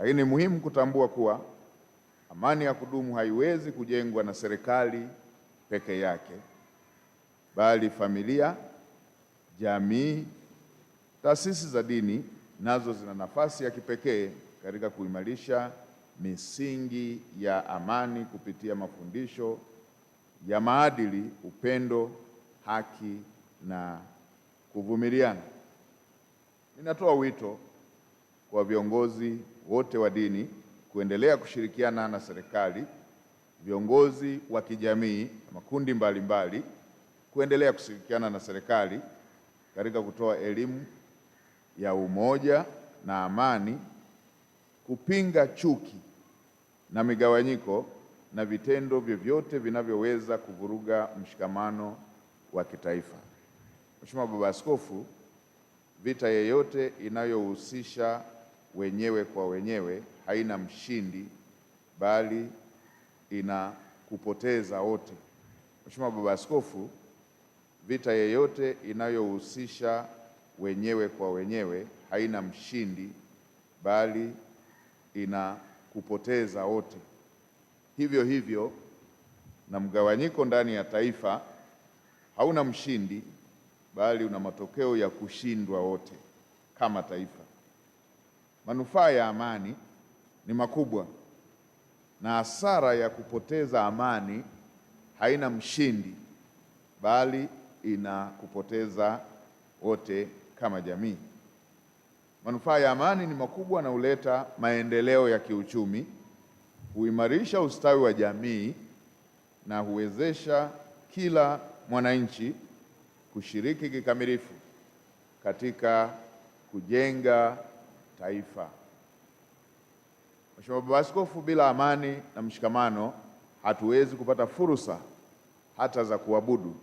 Lakini ni muhimu kutambua kuwa amani ya kudumu haiwezi kujengwa na serikali peke yake, bali familia, jamii, taasisi za dini nazo zina nafasi ya kipekee katika kuimarisha misingi ya amani kupitia mafundisho ya maadili, upendo, haki na kuvumiliana. Ninatoa wito kwa viongozi wote wa dini kuendelea kushirikiana na serikali, viongozi wa kijamii na makundi mbalimbali kuendelea kushirikiana na serikali katika kutoa elimu ya umoja na amani, kupinga chuki na migawanyiko na vitendo vyovyote vinavyoweza kuvuruga mshikamano wa kitaifa. Mheshimiwa Baba Askofu, vita yeyote inayohusisha wenyewe kwa wenyewe haina mshindi, bali ina kupoteza wote. Mheshimiwa Baba Askofu, vita yeyote inayohusisha wenyewe kwa wenyewe haina mshindi, bali ina kupoteza wote. Hivyo hivyo na mgawanyiko ndani ya taifa hauna mshindi, bali una matokeo ya kushindwa wote kama taifa. Manufaa ya amani ni makubwa, na hasara ya kupoteza amani haina mshindi, bali ina kupoteza wote kama jamii. Manufaa ya amani ni makubwa na huleta maendeleo ya kiuchumi, huimarisha ustawi wa jamii na huwezesha kila mwananchi kushiriki kikamilifu katika kujenga taifa. Mheshimiwa Baba Askofu, bila amani na mshikamano hatuwezi kupata fursa hata za kuabudu.